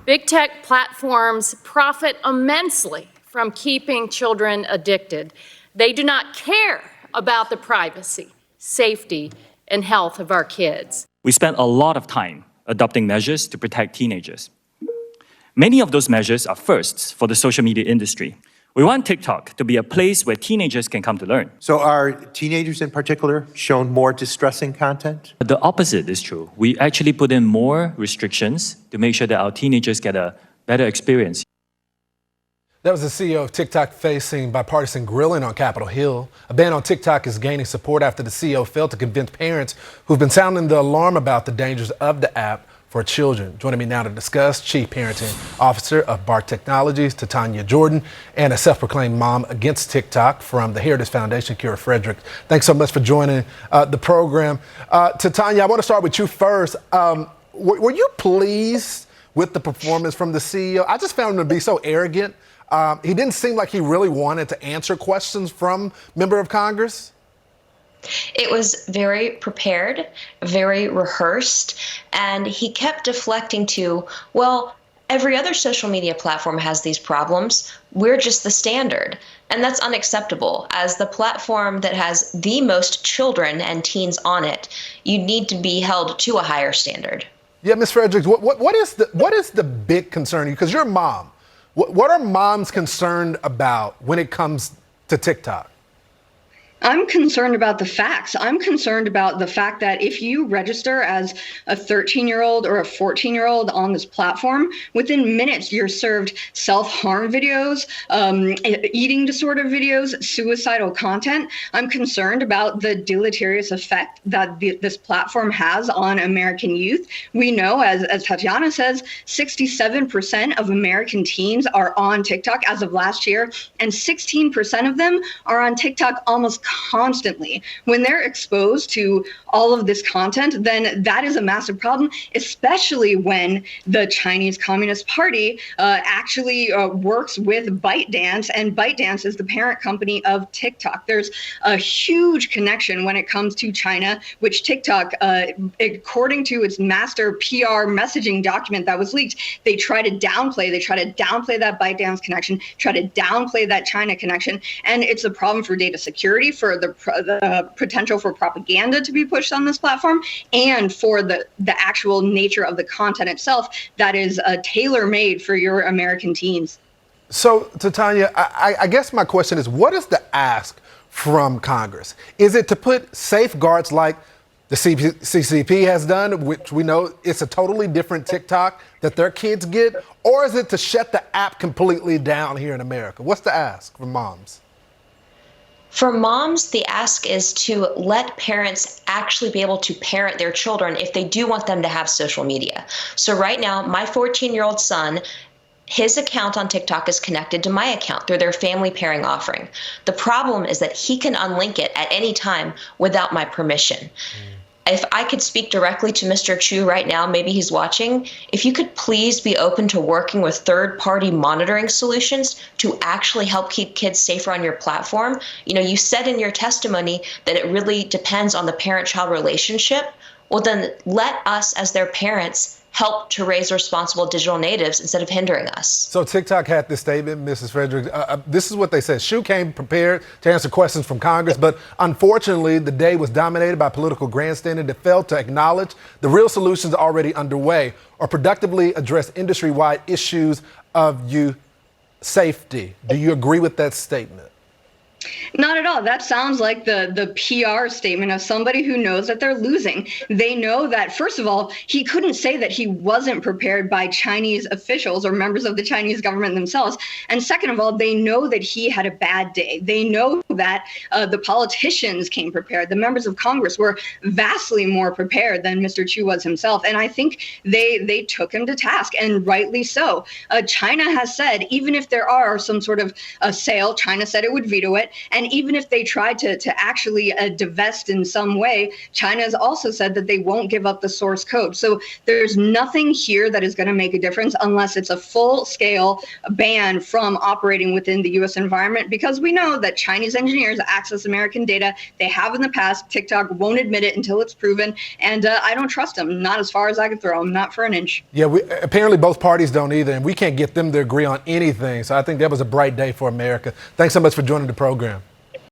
Big tech platforms profit immensely from keeping children addicted. They do not care about the privacy, safety, and health of our kids. We spent a lot of time adopting measures to protect teenagers. Many of those measures are firsts for the social media industry. We want TikTok to be a place where teenagers can come to learn. So are teenagers in particular shown more distressing content? The opposite is true. We actually put in more restrictions to make sure that our teenagers get a better experience. That was the CEO of TikTok facing bipartisan grilling on Capitol Hill. A ban on TikTok is gaining support after the CEO failed to convince parents who've been sounding the alarm about the dangers of the app for children. Joining me now to discuss, Chief Parenting Officer of BARC Technologies, Titania Jordan, and a self-proclaimed mom against TikTok from the Heritage Foundation, Kira Frederick. Thanks so much for joining the program. Titania, I want to start with you first. Were you pleased with the performance from the CEO? I just found him to be so arrogant. He didn't seem like he really wanted to answer questions from member of Congress. It was very prepared, very rehearsed, and he kept deflecting to, well, every other social media platform has these problems. We're just the standard. And that's unacceptable. As the platform that has the most children and teens on it, you need to be held to a higher standard. Yeah, Ms. Fredericks, what is the big concern? Because you're a mom. What are moms concerned about when it comes to TikTok? I'm concerned about the facts. I'm concerned about the fact that if you register as a 13-year-old or a 14-year-old on this platform, within minutes you're served self-harm videos, eating disorder videos, suicidal content. I'm concerned about the deleterious effect that this platform has on American youth. We know, as Tatiana says, 67% of American teens are on TikTok as of last year, and 16% of them are on TikTok almost constantly. When they're exposed to all of this content, then that is a massive problem, especially when the Chinese Communist Party actually works with ByteDance, and ByteDance is the parent company of TikTok. There's a huge connection when it comes to China, which TikTok, according to its master PR messaging document that was leaked, they try to downplay that ByteDance connection, try to downplay that China connection, and it's a problem for data security, for the potential for propaganda to be pushed on this platform, and for the actual nature of the content itself that is tailor-made for your American teens. So, Titania, I guess my question is, what is the ask from Congress? Is it to put safeguards like the CCP has done, which we know it's a totally different TikTok that their kids get, or is it to shut the app completely down here in America? What's the ask from moms? For moms, the ask is to let parents actually be able to parent their children if they do want them to have social media. So right now, my 14-year-old son, his account on TikTok is connected to my account through their family pairing offering. The problem is that he can unlink it at any time without my permission. If I could speak directly to Mr. Chu right now, maybe he's watching, if you could please be open to working with third-party monitoring solutions to actually help keep kids safer on your platform. You know, you said in your testimony that it really depends on the parent-child relationship. Well, then let us as their parents help to raise responsible digital natives instead of hindering us. So TikTok had this statement, Mrs. Frederick. This is what they said. Shu came prepared to answer questions from Congress, but unfortunately, the day was dominated by political grandstanding that failed to acknowledge the real solutions already underway or productively address industry-wide issues of youth safety. Do you agree with that statement? Not at all. That sounds like the PR statement of somebody who knows that they're losing. They know that, first of all, he couldn't say that he wasn't prepared by Chinese officials or members of the Chinese government themselves. And second of all, they know that he had a bad day. They know that the politicians came prepared. The members of Congress were vastly more prepared than Mr. Chu was himself. And I think they took him to task, and rightly so. China has said, even if there are some sort of a sale, China said it would veto it. And even if they try to actually divest in some way, China has also said that they won't give up the source code. So there's nothing here that is going to make a difference unless it's a full-scale ban from operating within the U.S. environment, because we know that Chinese engineers engineers access American data. They have in the past. TikTok won't admit it until it's proven. And I don't trust them. Not as far as I can throw them. Not for an inch. Yeah, apparently both parties don't either, and we can't get them to agree on anything. So I think that was a bright day for America. Thanks so much for joining the program.